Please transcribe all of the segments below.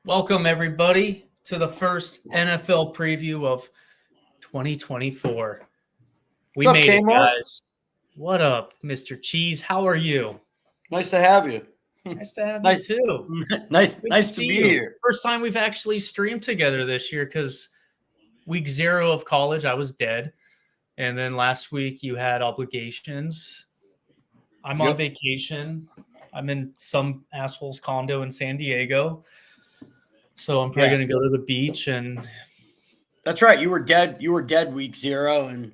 Welcome, everybody, to the first NFL preview of 2024. We What's up, made it, Kmart? guys. What up, Mr. Cheese? How are you? Nice to have you. Nice to have you, Nice, too. nice, Good nice to see be you. here. First time we've actually streamed together this year because week 0 of college, I was dead. And then last week, you had obligations. I'm on Yep. vacation. I'm in some asshole's condo in San Diego. So I'm probably Yeah. going to go to the beach and That's right. You were dead. You were dead week 0, and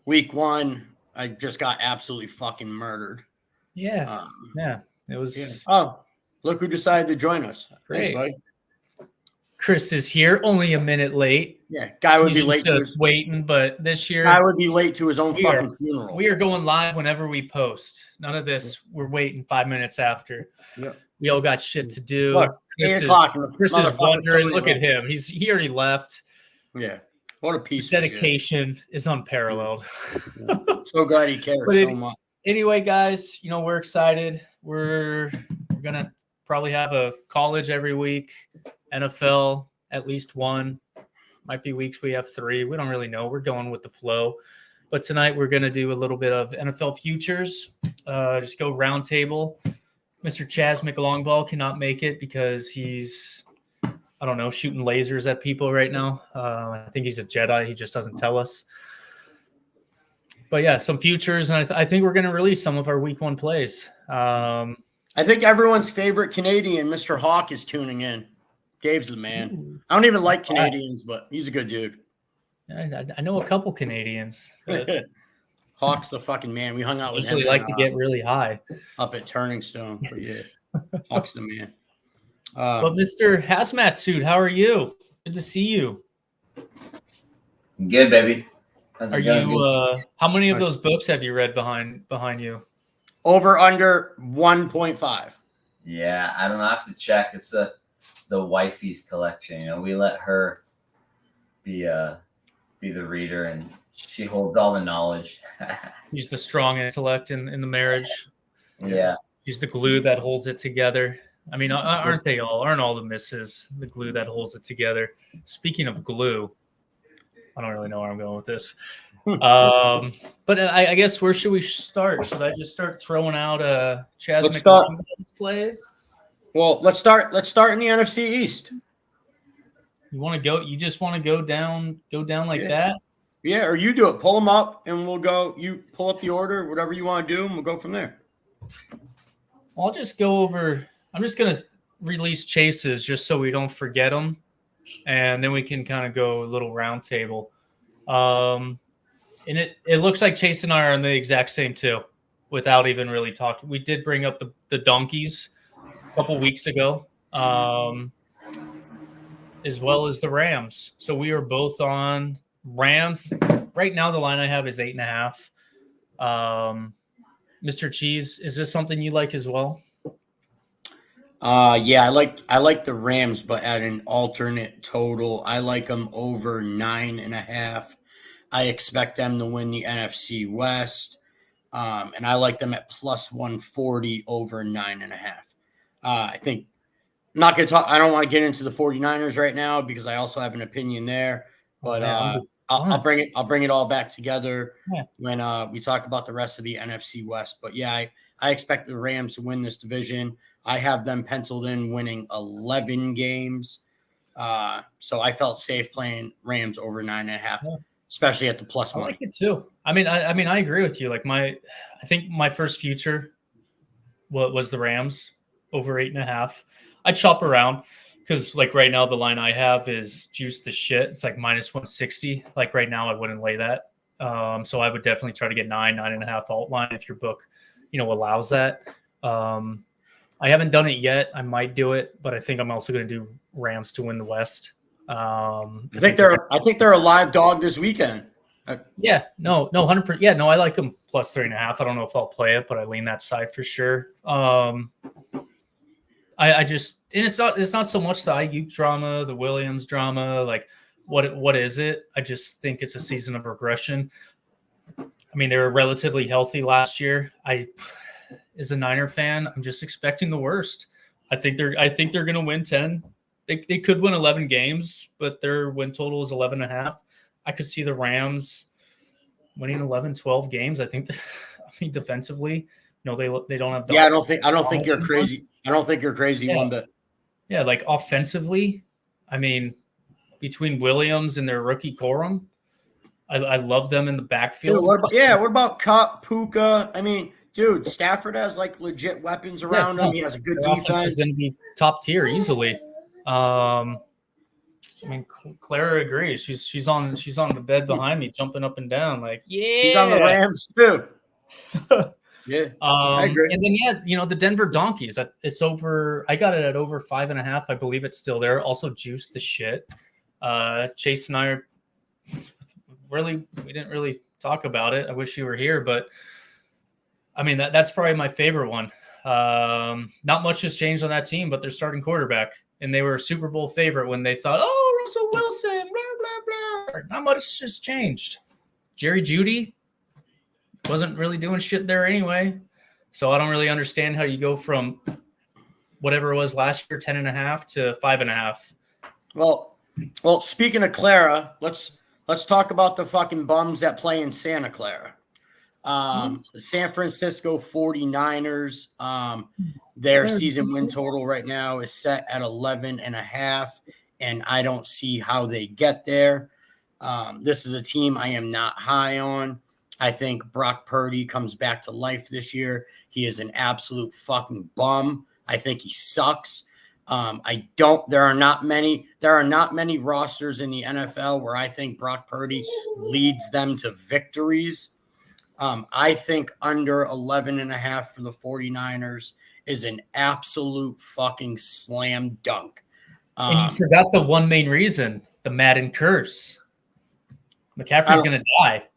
week 1, I just got absolutely fucking murdered. yeah, it Yeah. was Oh, look who decided to join us. Thanks, great. buddy. Chris is here, only a minute late. Yeah, guy would He's be late. just waiting, but this Guy year would be late to his own we are- fucking funeral. we are going live whenever we post. None of this. We're waiting 5 minutes after. Yep. We all got shit to do. Look, 8 o'clock. and the Chris is motherfucker's wondering. already Look at left. him. He already left. Yeah. What a piece His of dedication is unparalleled. shit. So glad he cares But so much. Anyway, guys, we're excited. We're gonna probably have a college every week, NFL at least one. Might be weeks we have 3. We don't really know. We're going with the flow. But tonight we're gonna do a little bit of NFL futures. Just go round table. Mr. Chaz McLongball cannot make it because he's, I don't know, shooting lasers at people right now. I think he's a Jedi. He just doesn't tell us. But yeah, some futures, and I think we're going to release some of our week 1 plays. I think everyone's favorite Canadian, Mr. Hawk, is tuning in. Dave's the man. I don't even like Canadians, but he's a good dude. I know a couple Canadians. Hawk's the fucking man. We hung out with him. Usually like to get really high. Up at Turning Stone. But yeah, Hawk's the man. But Mr. Hazmat Suit, how are you? Good to see you. Good, baby. How's Are it going? you? How many of those books have you read behind you? Over under 1.5. Yeah, I don't know. I have to check. It's the wifey's collection. We let her be the reader, and she holds all the knowledge. He's the strong intellect in the marriage. Yeah. He's the glue that holds it together. I mean, aren't they all? Aren't all the misses the glue that holds it together? Speaking of glue, I don't really know where I'm going with this. But I guess where should we start? Should I just start throwing out Chaz McLongball's plays? Well, let's start in the NFC East. You want to go? You just want to go down like that? Yeah, or you do it. Pull them up, and we'll go. You pull up the order, whatever you want to do, and we'll go from there. I'll just go over. I'm just gonna release chases just so we don't forget them, and then we can kind of go a little round table. And it looks like Chase and I are on the exact same too, without even really talking. We did bring up the donkeys a couple weeks ago, as well as the Rams. So we are both on Rams. Right now, the line I have is 8.5. Mr. Cheese, is this something you like as well? Yeah, I like the Rams, but at an alternate total, I like them over 9.5. I expect them to win the NFC West, and I like them at plus 140 over 9.5. I think I'm not going to talk. I don't want to get into the 49ers right now because I also have an opinion there, but I'll bring it all back together when we talk about the rest of the NFC West. But yeah, I expect the Rams to win this division. I have them penciled in winning 11 games. So I felt safe playing Rams over 9.5, especially at the plus money. I like it too. I mean, I agree with you. Like I think my first future was the Rams over 8.5. I'd shop around because like right now the line I have is juiced to shit. It's like minus 160. Like right now I wouldn't lay that. So I would definitely try to get 9.5 alt line if your book, allows that. I haven't done it yet. I might do it, but I think I'm also going to do Rams to win the West. I think they're a live dog this weekend. 100%. Yeah, no, I like them plus 3.5. I don't know if I'll play it, but I lean that side for sure. I just, and it's not so much the Ayuk drama, the Williams drama. Like, what is it? I just think it's a season of regression. I mean, they were relatively healthy last year. As a Niner fan, I'm just expecting the worst. I think they're going to win 10, They could win 11 games, but their win total is 11.5. I could see the Rams winning 11, 12 games. I think, defensively, they don't have. Yeah, I don't think you're crazy. I don't think you're crazy Yeah. one bit. Yeah, like offensively, I mean, between Williams and their rookie Corum, I love them in the backfield. Dude, what about Cup, Puka? I mean, dude, Stafford has like legit weapons around him. He has a good Their offense defense. is going to be top tier easily. I mean, Clara agrees. She's on the bed behind me, jumping up and down, like, yeah. He's on the Rams too. Yeah, I agree. And then the Denver Donkeys. It's over. I got it at over 5.5. I believe it's still there. Also, juice the shit. Chase and I are we didn't really talk about it. I wish you were here, but I mean that's probably my favorite one. Not much has changed on that team, but they're starting quarterback, and they were a Super Bowl favorite when they thought, oh, Russell Wilson, blah blah blah. Not much has changed. Jerry Jeudy wasn't really doing shit there anyway, so I don't really understand how you go from whatever it was last year, 10.5 to 5.5. Well, speaking of Clara, let's talk about the fucking bums that play in Santa Clara. The San Francisco 49ers, their season win total right now is set at 11.5, and I don't see how they get there. This is a team I am not high on. I think Brock Purdy comes back to life this year. He is an absolute fucking bum. I think he sucks. There are not many rosters in the NFL where I think Brock Purdy leads them to victories. I think under 11.5 for the 49ers is an absolute fucking slam dunk. And you forgot the one main reason, the Madden curse. McCaffrey's going to die.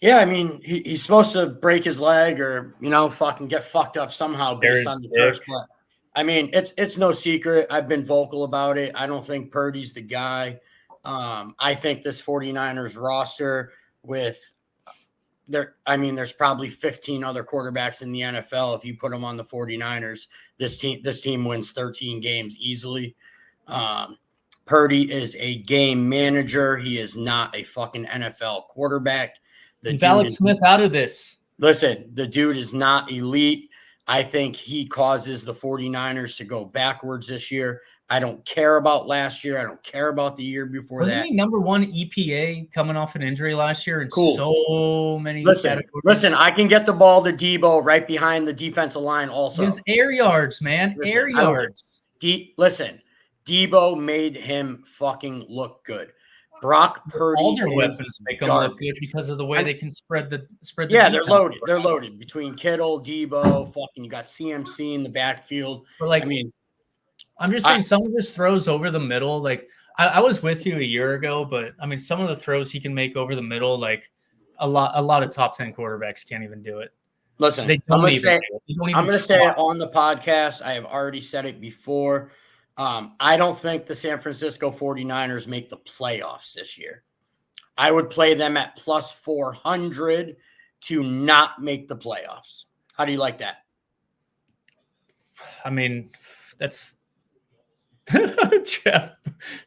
Yeah, I mean, he's supposed to break his leg or, fucking get fucked up somehow based on the curse. But I mean, it's no secret. I've been vocal about it. I don't think Purdy's the guy. I think this 49ers roster there's probably 15 other quarterbacks in the NFL. If you put them on the 49ers, this team wins 13 games easily. Purdy is a game manager. He is not a fucking NFL quarterback. Leave Alex Smith out of this. Listen, the dude is not elite. I think he causes the 49ers to go backwards this year. I don't care about last year. I don't care about the year before Wasn't that. he number one EPA coming off an injury last year in so many categories? Listen, I can get the ball to Debo right behind the defensive line also. His air yards, man. Air yards. Debo made him fucking look good. Brock Purdy. All their weapons make them look good because of the way they can spread the. Yeah, they're loaded. They're loaded between Kittle, Debo. Fucking, you got CMC in the backfield. But I'm just saying some of his throws over the middle. Like I was with you a year ago, but I mean some of the throws he can make over the middle, like a lot of top 10 quarterbacks can't even do it. Listen, I'm going to say it on the podcast. I have already said it before. I don't think the San Francisco 49ers make the playoffs this year. I would play them at plus 400 to not make the playoffs. How do you like that? I mean, that's Jeff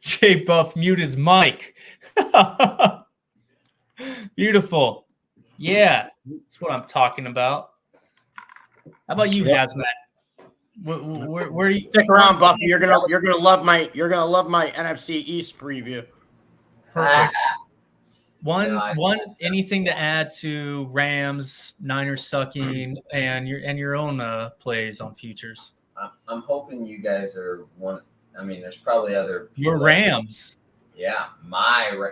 J. Buff mute his mic. Beautiful. Yeah, that's what I'm talking about. How about you, Hazmat? Where do you stick around, Buffy? You're gonna love my NFC East preview. Perfect. One anything to add to Rams, Niners sucking, and your own plays on futures? I'm hoping you guys are one. I mean, there's probably other your Rams. Yeah,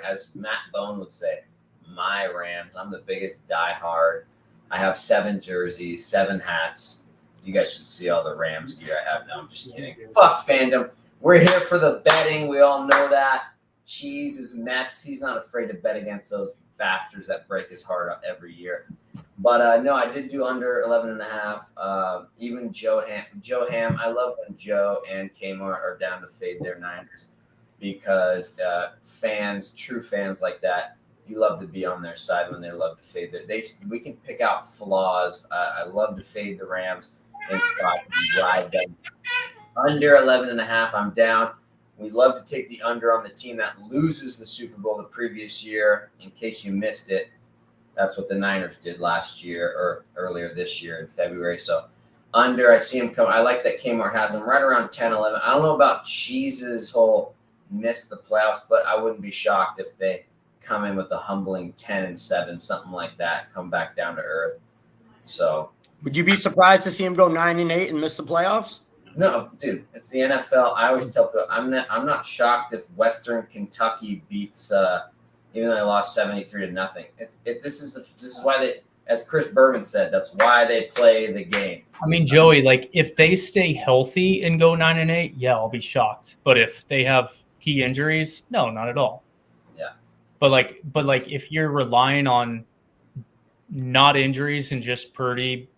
as Matt Bone would say, my Rams. I'm the biggest diehard. I have 7 jerseys, 7 hats. You guys should see all the Rams gear I have. No, I'm just kidding. Fuck fandom. We're here for the betting. We all know that. Cheese is next. He's not afraid to bet against those bastards that break his heart up every year. But no, I did do under 11.5. Even Joe Ham. I love when Joe and Kmart are down to fade their Niners because true fans like that, you love to be on their side when they love to fade we can pick out flaws. I love to fade the Rams and spot and ride them. Under 11.5, I'm down. We'd love to take the under on the team that loses the Super Bowl the previous year. In case you missed it, that's what the Niners did last year or earlier this year in February. So under, I see him come. I like that Kmart has him right around 10, 11. I don't know about Cheese's whole miss the playoffs, but I wouldn't be shocked if they come in with a humbling 10-7, something like that, come back down to earth. So Would you be surprised to see him go 9-8 and miss the playoffs? no, dude, it's the NFL. I always tell people I'm not shocked if Western Kentucky beats even though they lost 73-0. This is why they, as Chris Berman said, that's why they play the game. I mean, Joey, like if they stay healthy and go 9-8, yeah, I'll be shocked. But if they have key injuries, no, not at all. Yeah. But like if you're relying on not injuries and just Purdy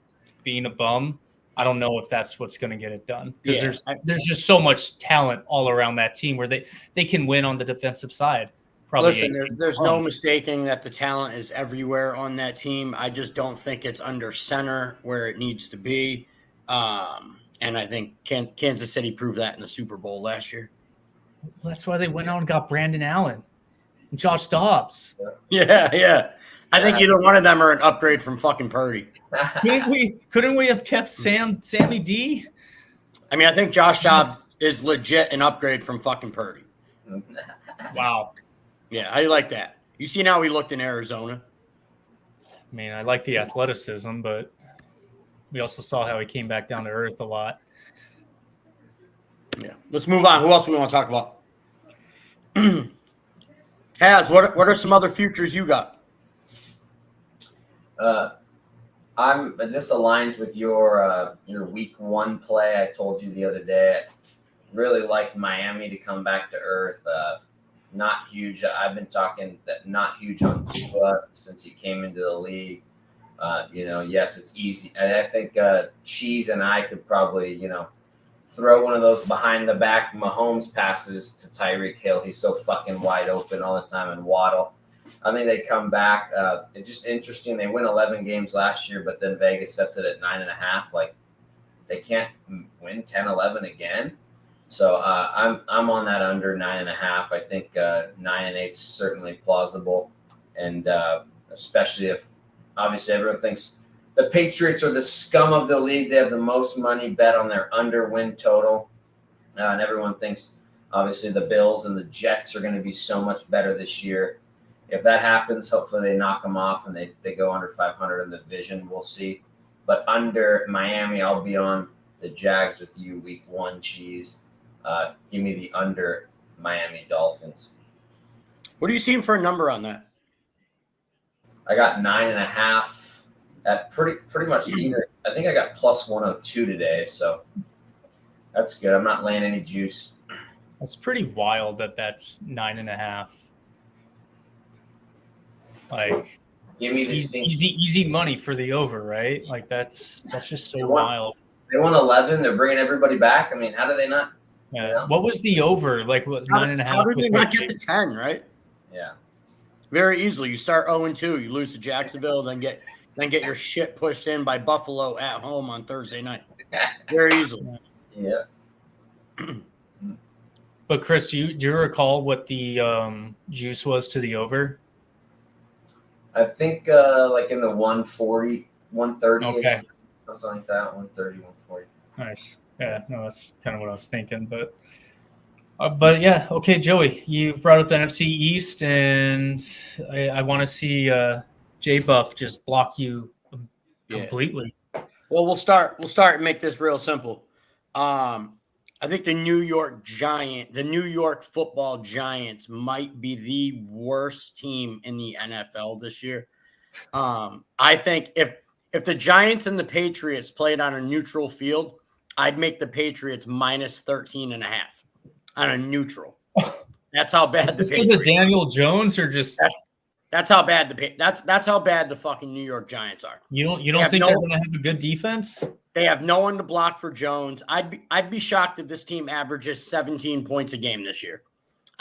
being a bum, I don't know if that's what's going to get it done, because there's just so much talent all around that team where they can win on the defensive side. Probably. Listen, there's no mistaking that the talent is everywhere on that team. I just don't think it's under center where it needs to be. And I think Kansas City proved that in the Super Bowl last year. That's why they went out and got Brandon Allen and Josh Dobbs. Yeah. I think either one of them are an upgrade from fucking Purdy. Couldn't we have kept Sammy D? I mean, I think Josh Dobbs is legit an upgrade from fucking Purdy. Wow. Yeah, how do you like that? You seen how he looked in Arizona? I mean, I like the athleticism, but we also saw how he came back down to earth a lot. Yeah. Let's move on. Who else we want to talk about? Haz, what are some other futures you got? This aligns with your week 1 play I told you the other day. I really like Miami to come back to earth. Not huge. I've been talking that not huge on Tua since he came into the league. Yes, it's easy. I think Cheese and I could probably, throw one of those behind the back Mahomes passes to Tyreek Hill. He's so fucking wide open all the time, and Waddle. I think they come back. It's just interesting. They win 11 games last year, but then Vegas sets it at 9.5. Like they can't win 10-11 again. So I'm on that under 9.5. I think 9-8 is certainly plausible, and especially if obviously everyone thinks the Patriots are the scum of the league. They have the most money bet on their under win total, and everyone thinks obviously the Bills and the Jets are going to be so much better this year. If that happens, hopefully they knock them off and they go under 500 in the division. We'll see. But under Miami, I'll be on the Jags with you week 1, Cheese. Give me the under Miami Dolphins. What are you seeing for a number on that? I got 9.5 at pretty much either. I think I got plus 102 today, so that's good. I'm not laying any juice. That's pretty wild that's 9.5. Like, give me this thing. Easy money for the over, right? Like that's just so wild. They won 11. They're bringing everybody back. I mean, how do they not? Yeah. You know? What was the over? Like what, 9.5? How did they not get to 10? Right? Yeah. Very easily. You start 0-2. You lose to Jacksonville, then get your shit pushed in by Buffalo at home on Thursday night. Very easily. Yeah. But Chris, do you recall what the juice was to the over? I think like in the 140, 130, okay, something like that, 130, 140. Nice. Yeah, no, that's kind of what I was thinking. But yeah, okay, Joey, you've brought up the NFC East, and I want to see J-Buff just block you completely. Well, we'll start and make this real simple. I think the New York Football Giants might be the worst team in the NFL this year. I think if the Giants and the Patriots played on a neutral field, I'd make the Patriots minus 13.5 on a neutral. That's how bad this is a Daniel Jones, or just that's how bad that's how bad the fucking New York Giants are. You don't think they're going to have a good defense? They have no one to block for Jones. I'd be shocked if this team averages 17 points a game this year.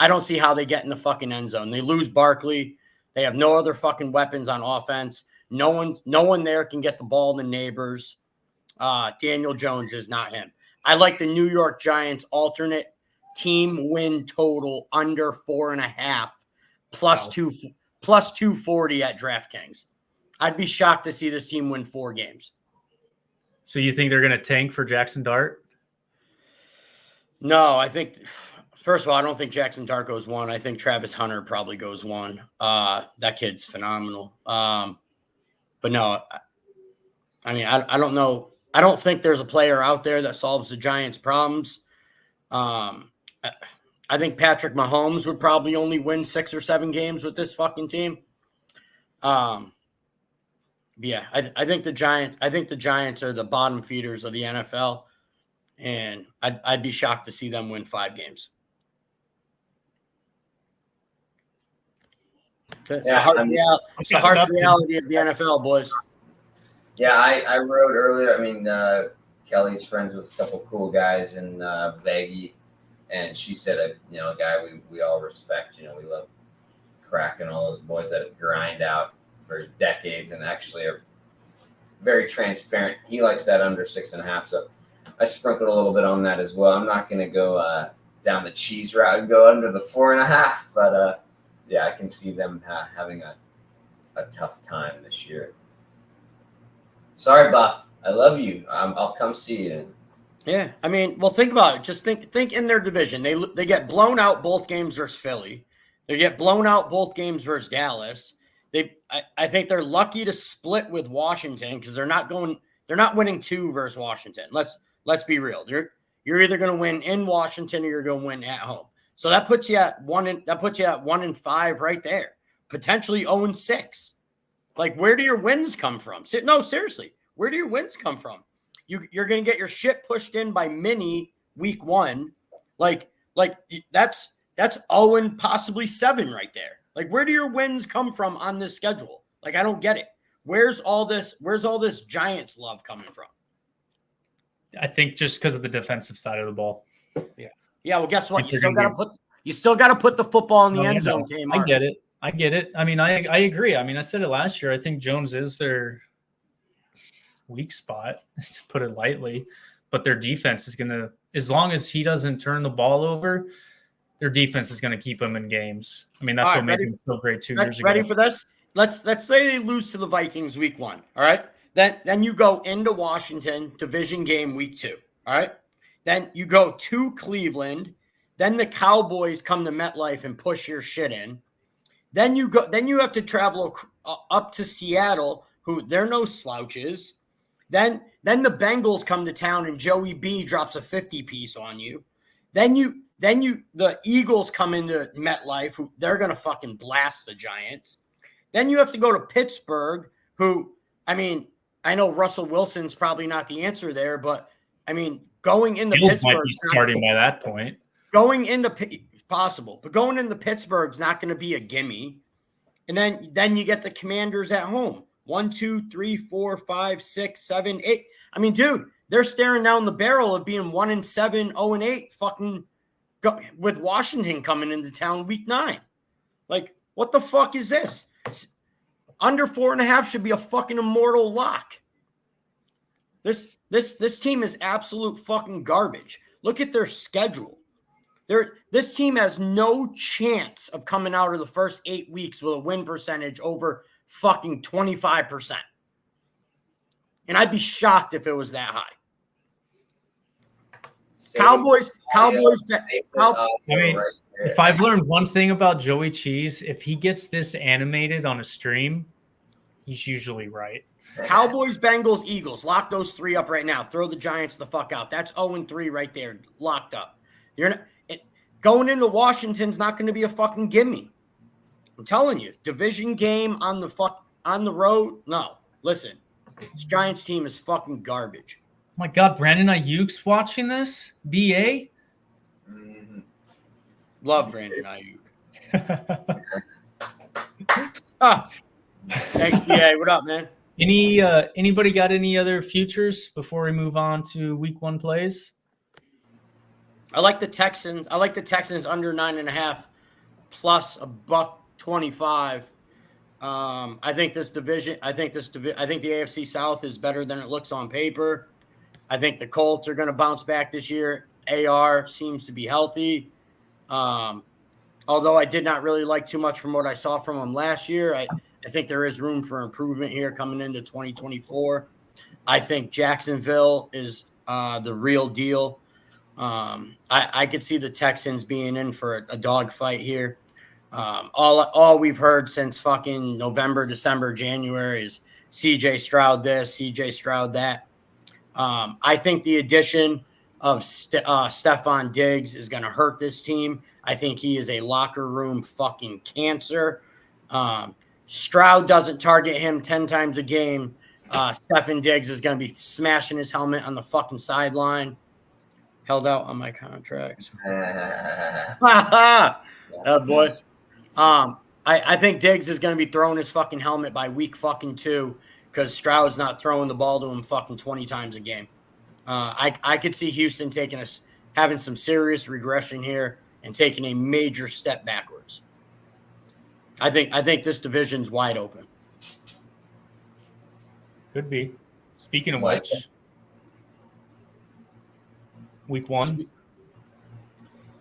I don't see how they get in the fucking end zone. They lose Barkley. They have no other fucking weapons on offense. No one there can get the ball to Neighbors. Daniel Jones is not him. I like the New York Giants alternate team win total under 4.5 plus Wow. plus 240 at DraftKings. I'd be shocked to see this team win 4 games. So you think they're going to tank for Jackson Dart? No, I think first of all, I don't think Jackson Dart goes 1. I think Travis Hunter probably goes 1. That kid's phenomenal. But no, I mean, I don't know. I don't think there's a player out there that solves the Giants' problems. I think Patrick Mahomes would probably only win 6 or 7 games with this fucking team. Yeah, I think the Giants are the bottom feeders of the NFL, and I'd be shocked to see them win 5 games. It's the harsh reality of the NFL, boys. Yeah, I wrote earlier. I mean, Kelly's friends with a couple cool guys in Veggie, and she said, a guy we all respect. We love Crack and all those boys that grind out for decades and actually are very transparent. He likes that under 6.5, so I sprinkled a little bit on that as well. I'm not going to go down the cheese route and go under the 4.5, but yeah, I can see them having a tough time this year. Sorry, Buff. I love you. I'll come see you. Yeah, I mean, well, think about it. Just think in their division. They get blown out both games versus Philly. They get blown out both games versus Dallas. I think they're lucky to split with Washington because they're not winning 2 versus Washington. Let's be real. You're either going to win in Washington or you're going to win at home. So that puts you at 1-5 right there. Potentially 0-6. Like, where do your wins come from? No, seriously, where do your wins come from? You're going to get your shit pushed in by Mini week 1. Like that's 0 possibly 7 right there. Like, where do your wins come from on this schedule? Like, I don't get it. Where's all this Giants love coming from? I think just because of the defensive side of the ball. Yeah. Well, guess what? You still got to put the football in the end zone. I get it. I mean, I agree. I mean, I said it last year. I think Jones is their weak spot, to put it lightly, but their defense is going to, as long as he doesn't turn the ball over, their defense is going to keep them in games. I mean, that's what made them so great 2 years ago. Ready for this? Let's say they lose to the Vikings week 1. All right. Then you go into Washington, division game week 2. All right. Then you go to Cleveland. Then the Cowboys come to MetLife and push your shit in. Then you have to travel up to Seattle, who they're no slouches. Then the Bengals come to town and Joey B drops a 50 piece on you. Then the Eagles come into MetLife, who they're going to fucking blast the Giants. Then you have to go to Pittsburgh, who, I mean, I know Russell Wilson's probably not the answer there, but I mean, going into Pittsburgh might be starting by that point. Going into possible, but going into Pittsburgh's not going to be a gimme. And then you get the Commanders at home. 1, 2, 3, 4, 5, 6, 7, 8. I mean, dude, they're staring down the barrel of being 1-7, 0-8, fucking with Washington coming into town week 9. Like, what the fuck is this? Under 4.5 should be a fucking immortal lock. This team is absolute fucking garbage. Look at their schedule. This team has no chance of coming out of the first 8 weeks with a win percentage over fucking 25%. And I'd be shocked if it was that high. Cowboys. I mean, if I've learned one thing about Joey Cheese, if he gets this animated on a stream, he's usually right. Cowboys, Bengals, Eagles. Lock those 3 up right now. Throw the Giants the fuck out. That's 0-3 right there, locked up. Going into Washington's not going to be a fucking gimme. I'm telling you, division game on the road. No, listen, this Giants team is fucking garbage. Oh my God, Brandon Ayuk's watching this? BA? Mm-hmm. Love Brandon Ayuk. Thanks, BA. What up, man? Anybody got any other futures before we move on to week 1 plays? I like the Texans. Under 9.5 plus $1.25. I think the AFC South is better than it looks on paper. I think the Colts are going to bounce back this year. AR seems to be healthy. Although I did not really like too much from what I saw from him last year, I think there is room for improvement here coming into 2024. I think Jacksonville is the real deal. I could see the Texans being in for a dogfight here. All we've heard since fucking November, December, January is CJ Stroud this, CJ Stroud that. I think the addition of Stephon Diggs is going to hurt this team. I think he is a locker room fucking cancer. Stroud doesn't target him 10 times a game. Stephon Diggs is going to be smashing his helmet on the fucking sideline. Held out on my contracts. Boy. I think Diggs is going to be throwing his fucking helmet by week fucking 2 because Stroud's not throwing the ball to him fucking 20 times a game. I could see Houston having some serious regression here and taking a major step backwards. I think this division's wide open. Could be. Speaking of which, week 1.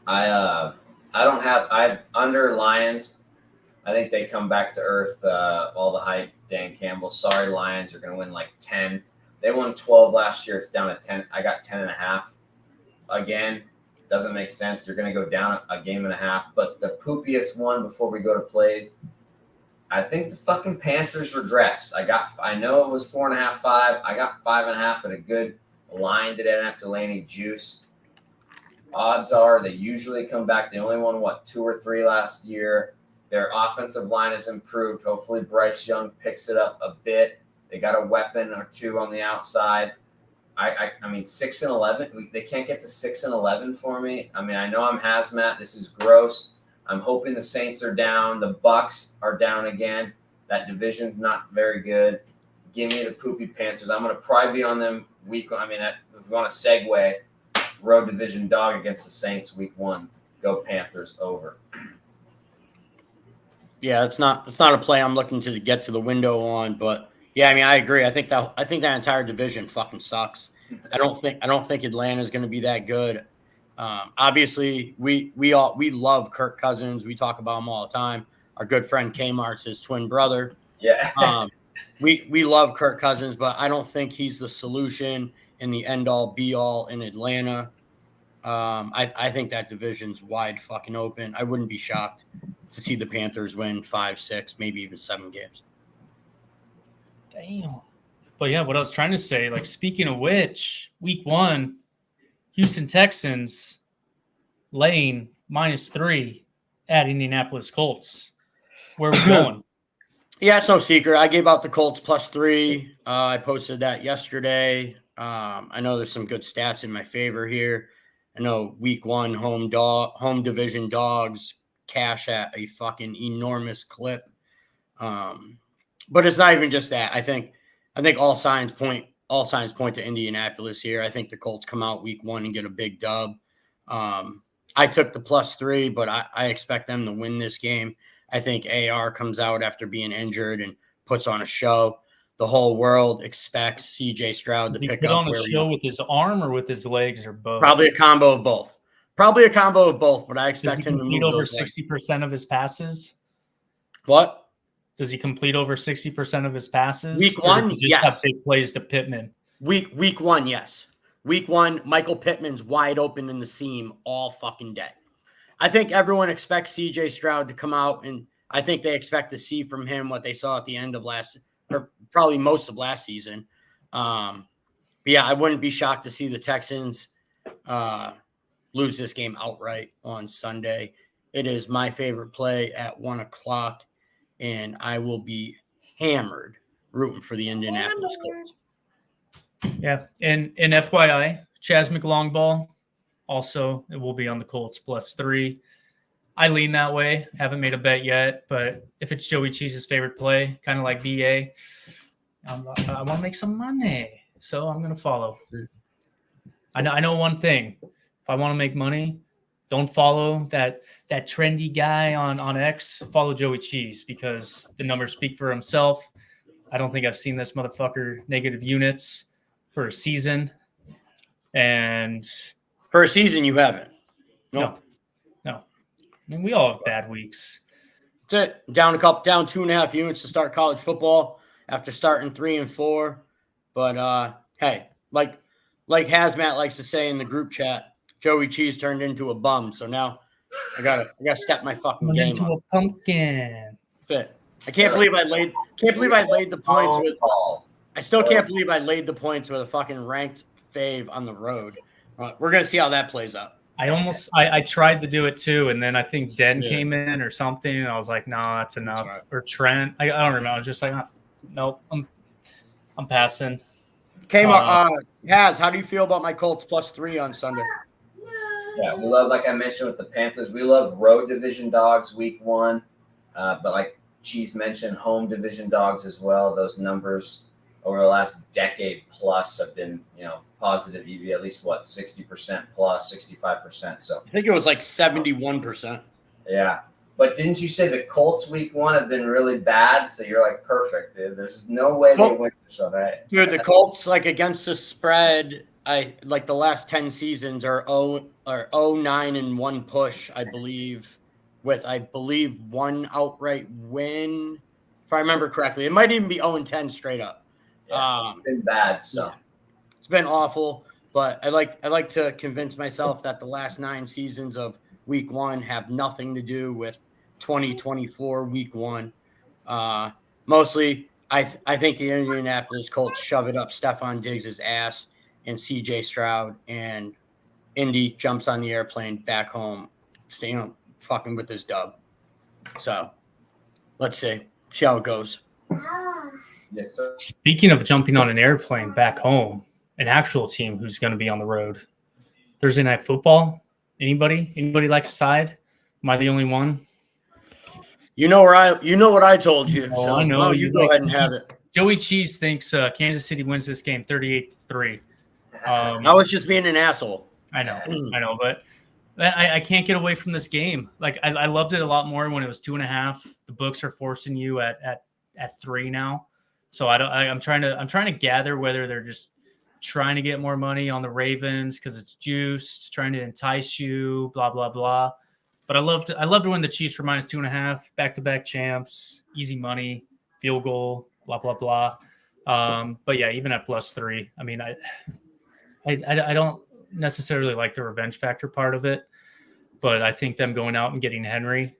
I under Lions. I think they come back to earth. All the hype, Dan Campbell. Sorry, Lions are going to win like 10. They won 12 last year. It's down to 10. I got 10.5. Again, doesn't make sense. You're going to go down a game and a half. But the poopiest one before we go to plays, I think the fucking Panthers regress. I know it was 4.5, 5. I got 5.5 at a good line to NF Delaney juice. Odds are they usually come back. They only won 2 or 3 last year. Their offensive line has improved. Hopefully Bryce Young picks it up a bit. They got a weapon or 2 on the outside. I mean 6-11. They can't get to 6-11 for me. I mean, I know I'm hazmat. This is gross. I'm hoping the Saints are down. The Bucks are down again. That division's not very good. Give me the poopy Panthers. I'm going to probably be on them week. I mean, if we want to segue, road division dog against the Saints week 1. Go Panthers over. Yeah, it's not a play I'm looking to get to the window on, but yeah, I mean, I agree. I think that entire division fucking sucks. I don't think Atlanta is going to be that good. Obviously, we love Kirk Cousins. We talk about him all the time. Our good friend Kmart's his twin brother. Yeah. We love Kirk Cousins, but I don't think he's the solution in the end all be all in Atlanta. I think that division's wide fucking open. I wouldn't be shocked to see the Panthers win 5, 6, maybe even 7 games. Damn. But yeah, what I was trying to say, like, speaking of which, week 1, Houston Texans laying -3 at Indianapolis Colts. Where are we going? Yeah, it's no secret. I gave out the Colts +3. I posted that yesterday. I know there's some good stats in my favor here. I know week 1 home division dogs cash at a fucking enormous clip. But it's not even just that. I think all signs point to Indianapolis here. I think the Colts come out week 1 and get a big dub. I took the +3, but I expect them to win this game. I think AR comes out after being injured and puts on a show. The whole world expects CJ Stroud to pick up. Does he put on a show with his arm or with his legs or both? Probably a combo of both. But I expect him to move over 60% of his passes. What? Does he complete over 60% of his passes? Week 1, does he just yes. have big plays to Pittman? Week 1, yes. Week 1, Michael Pittman's wide open in the seam all fucking day. I think everyone expects CJ Stroud to come out, and I think they expect to see from him what they saw at the end of probably most of last season. But yeah, I wouldn't be shocked to see the Texans lose this game outright on Sunday. It is my favorite play at 1:00, and I will be hammered rooting for the Indianapolis Colts. Yeah, and FYI, Chaz McLongball also it will be on the Colts +3. I lean that way. Haven't made a bet yet, but if it's Joey Cheese's favorite play, kind of like BA, I want to make some money, so I'm going to follow. I know one thing. If I want to make money, don't follow that trendy guy on X. Follow Joey Cheese because the numbers speak for himself. I don't think I've seen this motherfucker negative units for a season. And For a season, you haven't. no. I mean, we all have bad weeks. That's it. Down 2.5 units to start college football after starting 3 and 4. But hey, like Hazmat likes to say in the group chat, Joey Cheese turned into a bum. So now I gotta step my fucking Turned game into up. a pumpkin. That's it. I can't believe I laid the points with. Paul. I still can't believe I laid the points with a fucking ranked fave on the road. We're gonna see how that plays out. I tried to do it too, and then I think Den Yeah. came in or something, and I was like, "No, that's enough." right. Or Trent, I don't remember. I was just like, "Nope, I'm passing." Haz, how do you feel about my Colts +3 on Sunday? Yeah, we love, like I mentioned with the Panthers, we love road division dogs week 1. But like Cheese mentioned, home division dogs as well. Those numbers over the last decade plus have been, positive EV, at least 60% plus, 65%. So I think it was like 71%. yeah. But didn't you say the Colts week 1 have been really bad? So you're like, perfect. There's no way they win this one, right? Dude, the Colts, like against the spread, I like the last 10 seasons are 0-9 and 1 push, I believe, with one outright win. If I remember correctly. It might even be 0-10 straight up. Yeah, it's been bad. So yeah. It's been awful, but I like to convince myself that the last 9 seasons of week 1 have nothing to do with 2024 week 1. Mostly, I think the Indianapolis Colts shove it up Stephon Diggs' ass and CJ Stroud, and Indy jumps on the airplane back home, staying fucking with this dub. So let's see how it goes. yes, sir. Speaking of jumping on an airplane back home, an actual team who's going to be on the road, Thursday Night Football. Anybody like to side? Am I the only one? You know what I told you. Oh, so I know. you go ahead and have it. Joey Cheese thinks Kansas City wins this game 38-3. I was just being an asshole. I know, but I can't get away from this game. Like I loved it a lot more when it was 2.5. The books are forcing you at 3 now. So I'm trying to gather whether they're just trying to get more money on the Ravens because it's juiced, trying to entice you, blah blah blah. But I loved when the Chiefs were -2.5, back-to-back champs, easy money, field goal, blah blah blah. But yeah, even at +3, I mean, I don't necessarily like the revenge factor part of it, but I think them going out and getting Henry,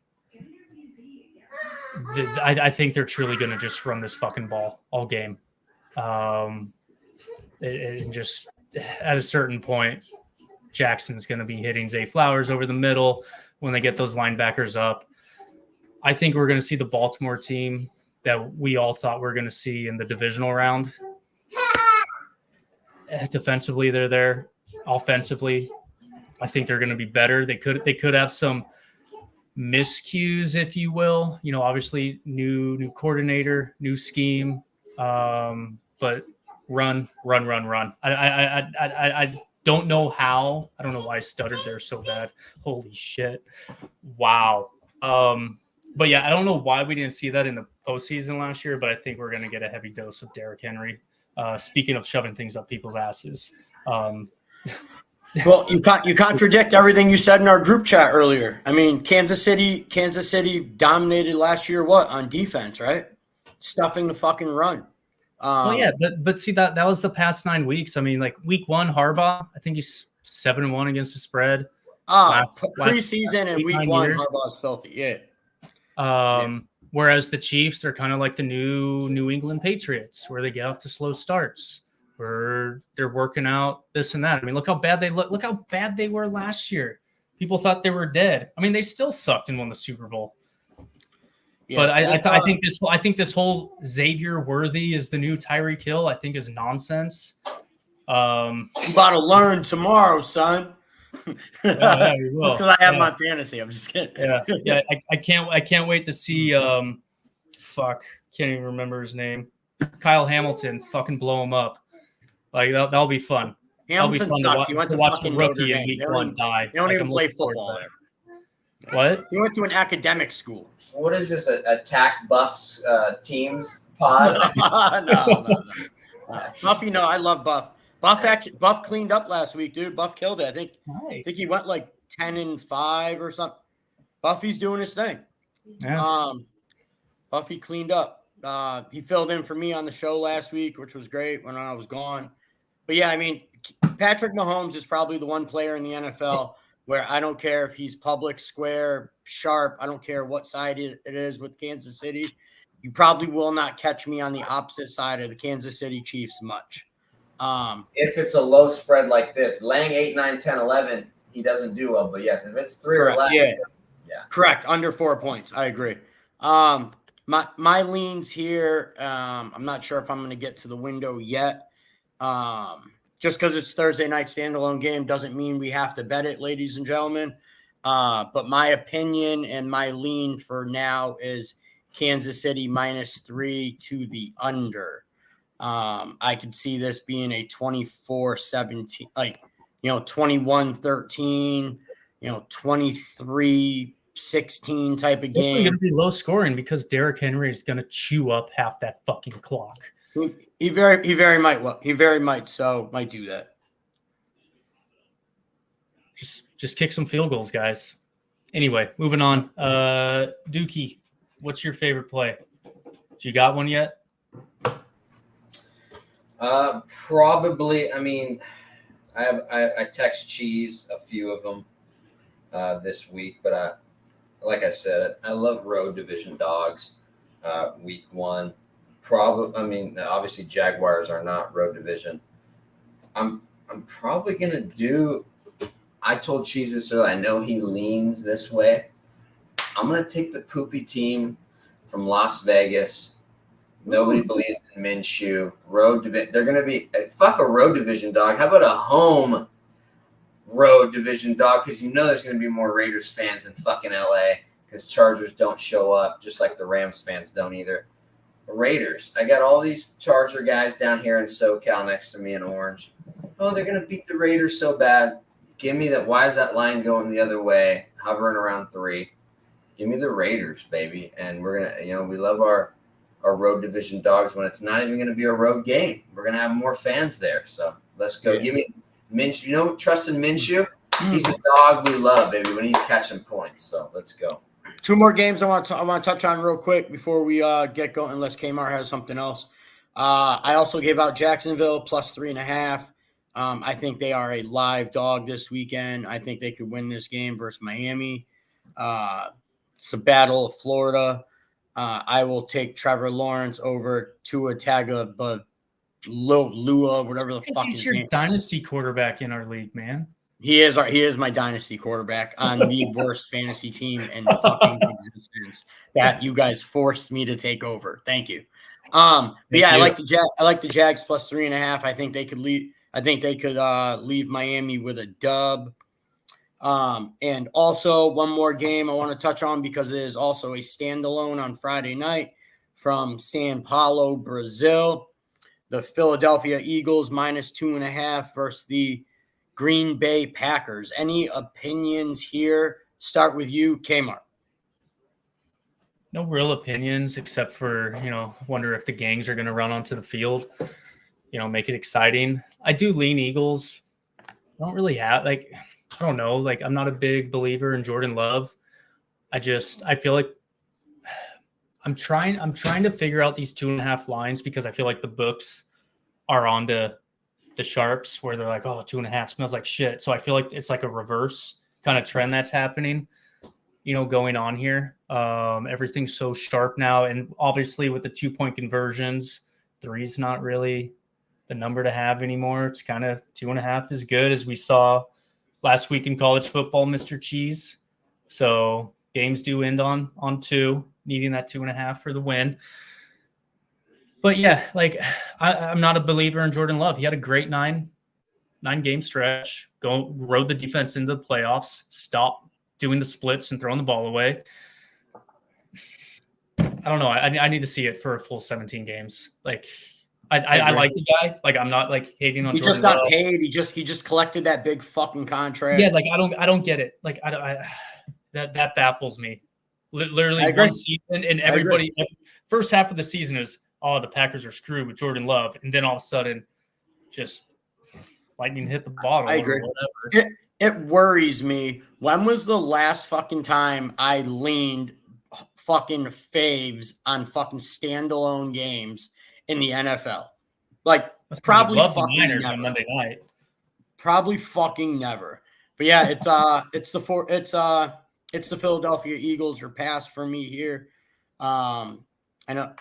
I think they're truly going to just run this fucking ball all game. And just at a certain point, Jackson's going to be hitting Zay Flowers over the middle when they get those linebackers up. I think we're going to see the Baltimore team that we all thought we were going to see in the divisional round. Defensively, they're there. Offensively, I think they're going to be better. They could have some miscues, if you will. Obviously, new coordinator, new scheme, but run. I don't know how. I don't know why I stuttered there so bad. Holy shit! Wow. But yeah, I don't know why we didn't see that in the postseason last year, but I think we're going to get a heavy dose of Derrick Henry. Speaking of shoving things up people's asses. Well, you contradict everything you said in our group chat earlier. I mean, Kansas City dominated last year on defense, right? Stuffing the fucking run. Well, yeah, but see that was the past 9 weeks. I mean, like week 1, Harbaugh, I think he's 7-1 against the spread. Preseason and week 1, years. Harbaugh's filthy. Yeah. Whereas the Chiefs, they're kind of like the New England Patriots, where they get off to slow starts, where they're working out this and that. I mean, look how bad they look. Look how bad they were last year. People thought they were dead. I mean, they still sucked and won the Super Bowl. Yeah, but I think this whole Xavier Worthy is the new Tyreek Hill, I think is nonsense. You about to learn tomorrow, son. Just because I have my fantasy, I'm just kidding. Yeah. I can't wait to see. Can't even remember his name. Kyle Hamilton, fucking blow him up. Like that'll be fun. Hamilton sucks. He went to watch fucking the rookie Notre in week Dame. 1 die. They don't even play football there. What? He went to an academic school. What is this? Attack Buffs teams pod? No. Buffy, no, I love Buff. Buff cleaned up last week, dude. Buff killed it. I think Nice. he went like 10-5 or something. Buffy's doing his thing. Yeah. Buffy cleaned up. He filled in for me on the show last week, which was great when I was gone. But yeah, I mean, Patrick Mahomes is probably the one player in the NFL where I don't care if he's public, square, sharp. I don't care what side it is with Kansas City. You probably will not catch me on the opposite side of the Kansas City Chiefs much. If it's a low spread like this, laying 8, 9, 10, 11, he doesn't do well. But yes, if it's 3 or less, yeah, correct. Under 4 points. I agree. My leans here. I'm not sure if I'm going to get to the window yet. Just because it's Thursday night standalone game doesn't mean we have to bet it, ladies and gentlemen. But my opinion and my lean for now is Kansas City -3 to the under. I could see this being a 24-17, 21-13, 23-16 type of game. It's going to be low scoring because Derrick Henry is going to chew up half that fucking clock. He very might do that. Just kick some field goals, guys. Anyway, moving on. Dookie, what's your favorite play? You got one yet? Probably. I mean, I text Cheese a few of them this week, but like I said, I love road division dogs. Week 1, obviously Jaguars are not road division. I'm probably gonna do. I told Cheese this earlier. I know he leans this way. I'm gonna take the poopy team from Las Vegas. Nobody believes in Minshew. They're going to be fuck a road division dog. How about a home road division dog? Because there's going to be more Raiders fans in fucking LA because Chargers don't show up, just like the Rams fans don't either. Raiders. I got all these Charger guys down here in SoCal next to me in Orange. Oh, they're going to beat the Raiders so bad. Give me that. Why is that line going the other way, hovering around 3? Give me the Raiders, baby. And we're going to, we love our road division dogs when it's not even going to be a road game. We're going to have more fans there. So let's go. Give me Minshew. Trust in Minshew? He's a dog we love, baby, when he's catching points. So let's go. 2 more games I want to touch on real quick before we get going, unless Kmart has something else. I also gave out Jacksonville +3.5. I think they are a live dog this weekend. I think they could win this game versus Miami. It's a battle of Florida. I will take Trevor Lawrence over Tua Tagovailoa, whatever the fuck. He's your dynasty quarterback in our league, man. He is my dynasty quarterback on the worst fantasy team in fucking existence that you guys forced me to take over. Thank you. But yeah, I like the Jags +3.5. I think they could leave. I think they could leave Miami with a dub. And also one more game I want to touch on because it is also a standalone on Friday night from São Paulo, Brazil. The Philadelphia Eagles -2.5 versus the Green Bay Packers. Any opinions here? Start with you, Kmart. No real opinions except for, wonder if the gangs are going to run onto the field, make it exciting. I do lean Eagles. I don't really have I don't know. I'm not a big believer in Jordan Love. I feel like I'm trying to figure out these 2.5 lines because I feel like the books are onto the sharps where they're like, oh, 2.5 smells like shit. So I feel like it's like a reverse kind of trend that's happening, going on here. Everything's so sharp now. And obviously with the 2-point conversions, 3's not really the number to have anymore. It's kind of 2.5 is good, as we saw last week in college football, Mr. Cheese. So games do end on 2, needing that 2.5 for the win. But yeah, I'm not a believer in Jordan Love. He had a great 9-game stretch. Rode the defense into the playoffs. Stop doing the splits and throwing the ball away. I don't know. I need to see it for a full 17 games. I like the guy. I'm not hating on. He Jordan just got Love. paid. He just collected that big fucking contract. Yeah, I don't get it. That baffles me. Literally one season, and everybody first half of the season is, oh, the Packers are screwed with Jordan Love, and then all of a sudden, just lightning hit the bottle I or agree. whatever. It worries me. When was the last fucking time I leaned fucking faves on fucking standalone games in the NFL? Like, That's 'cause you probably love the fucking Niners never. on Monday night. Probably fucking never. But yeah, it's the Philadelphia Eagles or pass for me here. I know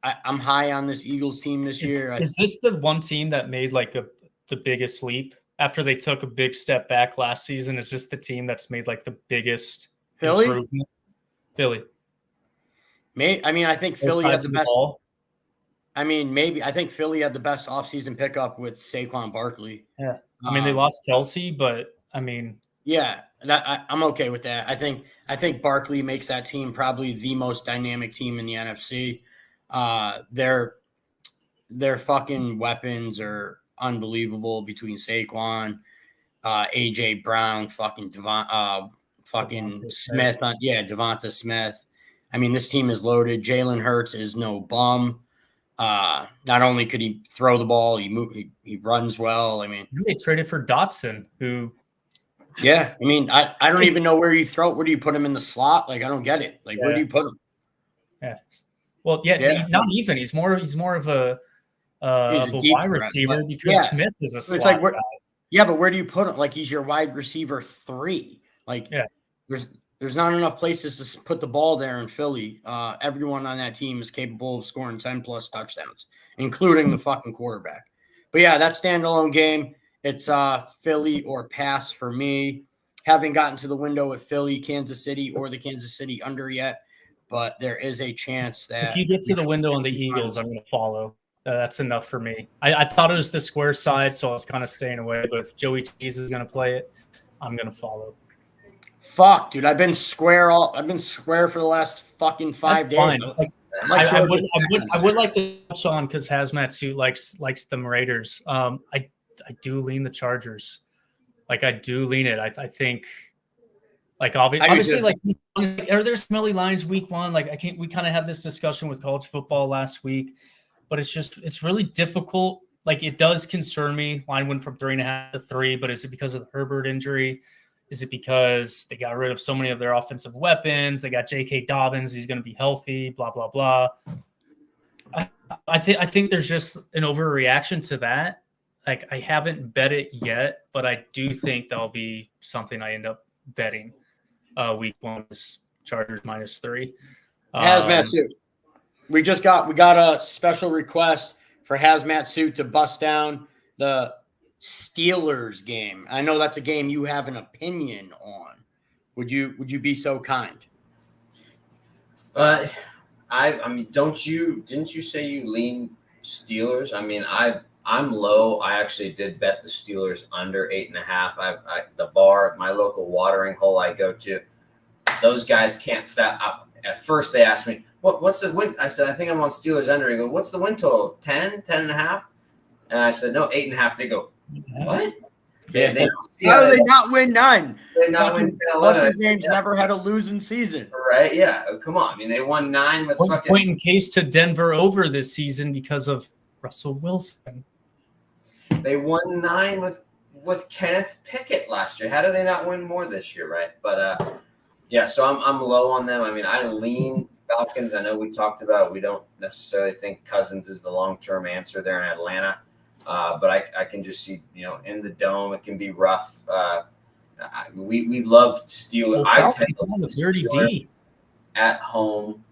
I'm high on this Eagles team this year. Is this the one team that made like the biggest leap after they took a big step back last season? Is this the team that's made like the biggest Philly? improvement? Philly. I think Both Philly had sides the of best. ball. I mean, maybe I think Philly had the best offseason pickup with Saquon Barkley. Yeah. I mean, they lost Kelsey, but I mean, yeah, I'm okay with that. I think Barkley makes that team probably the most dynamic team in the NFC. Their fucking weapons are unbelievable between Saquon, AJ Brown, fucking Devontae Smith. Devonta Smith. I mean, this team is loaded. Jalen Hurts is no bum. Not only could he throw the ball, he runs well. I mean, they traded for Dotson, who yeah. I mean, I don't even know where you throw it. Where do you put him in the slot? Like, I don't get it. Like, where do you put him? yeah. Well, not even. He's more of a wide receiver because Smith is a slot. It's like, guy. Yeah, but where do you put him? Like, he's your wide receiver 3. Like, there's not enough places to put the ball there in Philly. Everyone on that team is capable of scoring 10 plus touchdowns, including the fucking quarterback. But yeah, that standalone game, it's Philly or pass for me. Haven't gotten to the window with Philly, Kansas City, or the Kansas City under yet, but there is a chance that if you get to the window on the Eagles, I'm going to follow. That's enough for me. I thought it was the square side, so I was kind of staying away. But if Joey Cheese is going to play it, I'm going to follow. Fuck, dude! I've been square for the last fucking 5 days. Fine. I would like to touch on because Hazmat Suit likes the Raiders. I do lean the Chargers. Like, I do lean it. I think, like, obviously, like, are there smelly lines week 1? Like, we kind of had this discussion with college football last week, but it's really difficult. Like, it does concern me. Line went from 3.5 to 3, but is it because of the Herbert injury? Is it because they got rid of so many of their offensive weapons? They got J.K. Dobbins. He's going to be healthy, blah, blah, blah. I think there's just an overreaction to that. Like, I haven't bet it yet, but I do think that'll be something I end up betting. Week 1 is Chargers -3. Hazmat Suit. We got a special request for Hazmat Suit to bust down the Steelers game. I know that's a game you have an opinion on. Would you be so kind? I mean, didn't you say you lean Steelers? I mean, I'm low. I actually did bet the Steelers under 8.5. The bar, my local watering hole I go to, those guys can't at first they asked me, what's the win? I said, I think I'm on Steelers under. They go, what's the win total? 10.5? And I said, no, 8.5. They go, what? Yeah. How do they not win 9? They not win 10, 11. What's his name's never had a losing season. Right? Yeah. Come on. I mean, they won 9 with fucking. Point in case to Denver over this season because of Russell Wilson. They won 9 with Kenneth Pickett last year. How do they not win more this year, right? But yeah, so I'm low on them. I mean, I lean Falcons. I know we talked about we don't necessarily think Cousins is the long-term answer there in Atlanta. But I can just see, in the dome, it can be rough. We love Steelers. I tend to love Steelers at home.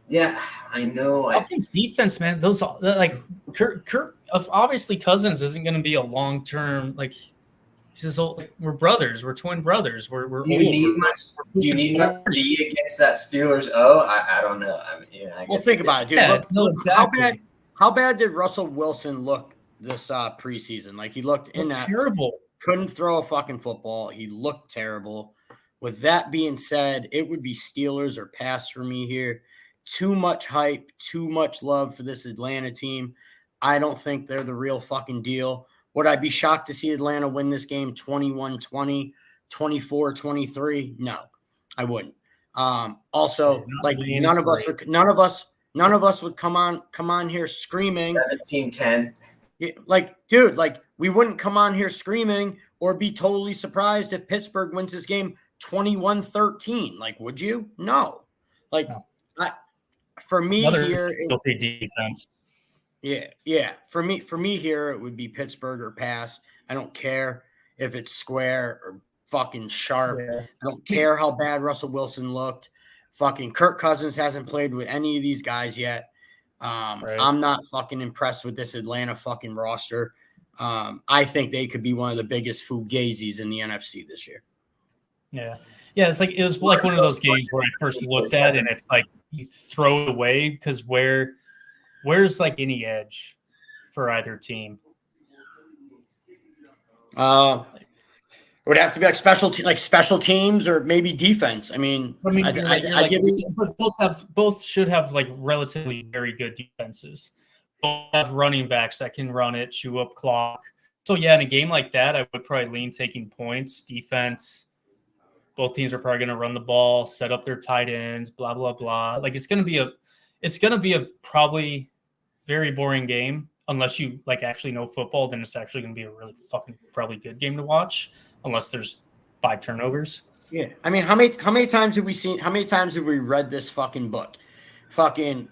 Yeah, I know. Falcons defense, man. Those like Kirk. Obviously, Cousins isn't going to be a long-term like. He says, we're brothers. We're twin brothers. We're do you need much D against that Steelers? I don't know. I mean, think about it, dude. Yeah, exactly. How bad did Russell Wilson look this preseason? Like, he looked terrible. Couldn't throw a fucking football. He looked terrible. With that being said, it would be Steelers or pass for me here. Too much hype, too much love for this Atlanta team. I don't think they're the real fucking deal. Would I be shocked to see Atlanta win this game 21-20, 24-23? No, I wouldn't. Also, like, none of us would come on here screaming 17-10. Yeah, like, dude, like we wouldn't come on here screaming or be totally surprised if Pittsburgh wins this game 21-13. Like, would you? No. Like, No. For me Another here, filthy defense. yeah. For me here, it would be Pittsburgh or pass. I don't care if it's square or fucking sharp. Yeah. I don't care how bad Russell Wilson looked. Fucking Kirk Cousins hasn't played with any of these guys yet. Right. I'm not fucking impressed with this Atlanta fucking roster. I think they could be one of the biggest fugazis in the NFC this year. Yeah. Yeah, it was like one of those games where I first looked at and it's like you throw it away because where's like any edge for either team? It would have to be like special teams or maybe defense. I mean, I give you, both should have like relatively very good defenses. Both have running backs that can run it, chew up clock. So yeah, in a game like that, I would probably lean taking points, defense. Both teams are probably going to run the ball, set up their tight ends, blah blah blah. Like it's going to be a probably very boring game unless you like actually know football. Then it's actually going to be a really fucking probably good game to watch. Unless there's 5 turnovers. Yeah. I mean, how many times have we read this fucking book? Fucking,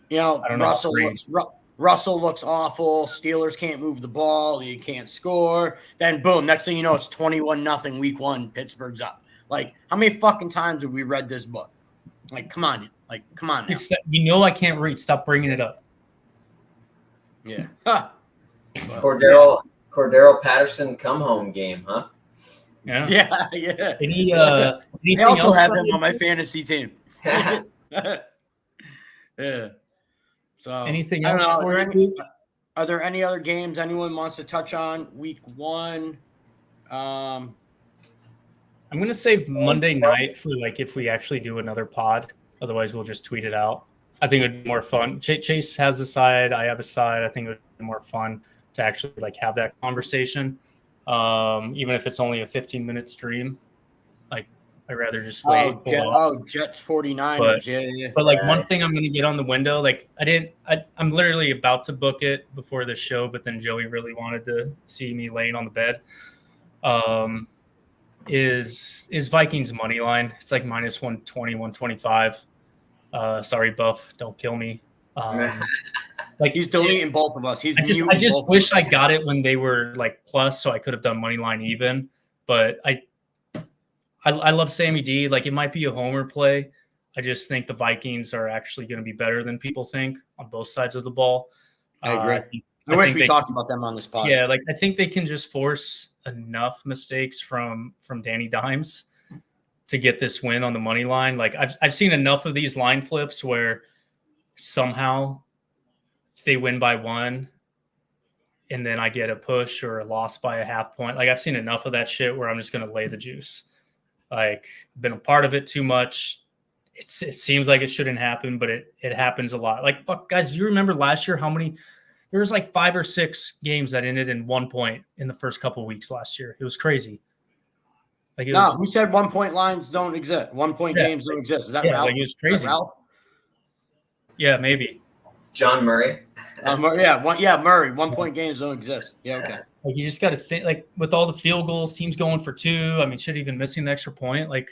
Russell looks awful. Steelers can't move the ball. You can't score. Then boom, next thing you know, it's 21-0 week 1. Pittsburgh's up. Like, how many fucking times have we read this book? Like, come on. Like, come on now. I can't read. Stop bringing it up. Yeah. Cordero Patterson come home game, huh? Yeah. I also have him on my fantasy team. Yeah. So anything else for you? Are there any other games anyone wants to touch on week 1? I'm gonna save Monday night for like if we actually do another pod. Otherwise, we'll just tweet it out. I think it'd be more fun. Chase has a side, I have a side. I think it would be more fun to actually like have that conversation. Even if it's only a 15-minute stream, like I'd rather just wait. Jets 49ers. But like one thing I'm going to get on the window, like I'm literally about to book it before the show, but then Joey really wanted to see me laying on the bed. Is Vikings money line. It's like minus 120, 125. Sorry, Buff, don't kill me. Like he's deleting both of us. I just wish I got it when they were like plus, so I could have done money line even. But I love Sammy D. Like it might be a homer play. I just think the Vikings are actually going to be better than people think on both sides of the ball. I agree. I wish we talked about them on this pod. Yeah, like I think they can just force enough mistakes from Danny Dimes to get this win on the money line. Like I've seen enough of these line flips where somehow they win by 1 and then I get a push or a loss by a half point. Like I've seen enough of that shit where I'm just going to lay the juice. Like been a part of it too much. It seems like it shouldn't happen, but it happens a lot. Like fuck guys, you remember last year there was like 5 or 6 games that ended in 1 point in the first couple of weeks last year. It was crazy. Like who said 1 point lines don't exist? 1 point games don't exist. Is that Ralph? Like it was crazy. Yeah, maybe. John Murray. Murray. 1 point games don't exist. Yeah, okay. Like you just got to think, like with all the field goals, teams going for 2. I mean, shit, even missing the extra point. Like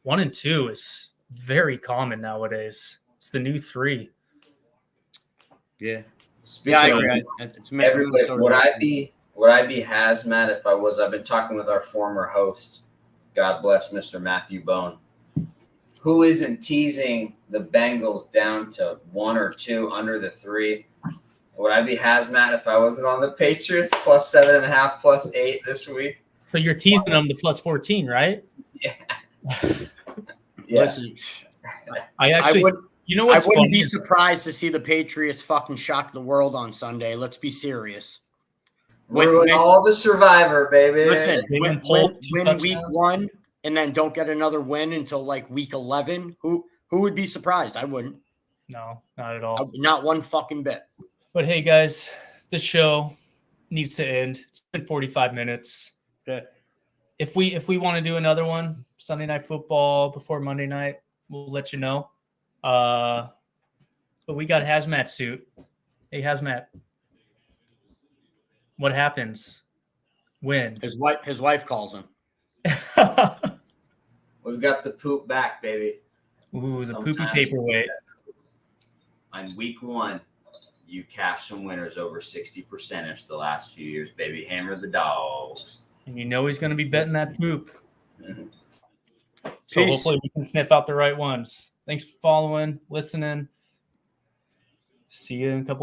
1 and 2 is very common nowadays. It's the new 3. Yeah. I agree. Would I be hazmat if I was? I've been talking with our former host. God bless Mr. Matthew Bone. Who isn't teasing the Bengals down to 1 or 2 under the 3? Would I be hazmat if I wasn't on the Patriots plus 7.5, plus 8 this week? So you're teasing them to plus 14, right? Yeah. Listen, I wouldn't be surprised to see the Patriots fucking shock the world on Sunday. Let's be serious. Ruin all the Survivor, baby. Listen, win week 1 and then don't get another win until like week 11. Who would be surprised? I wouldn't. No, not at all. Not one fucking bit. But hey, guys, the show needs to end. It's been 45 minutes. Yeah. If we want to do another one, Sunday Night Football before Monday night, we'll let you know. But we got Hazmat suit. Hey, Hazmat. What happens? When? His wife calls him. We've got the poop back, baby. Ooh, the poopy Sometimes- paperweight. On week 1, you cashed some winners over 60% the last few years, baby. Hammer the dogs. And you know he's going to be betting that poop. Mhm. So Peace. hopefully we can sniff out the right ones. Thanks for following, listening. See you in a couple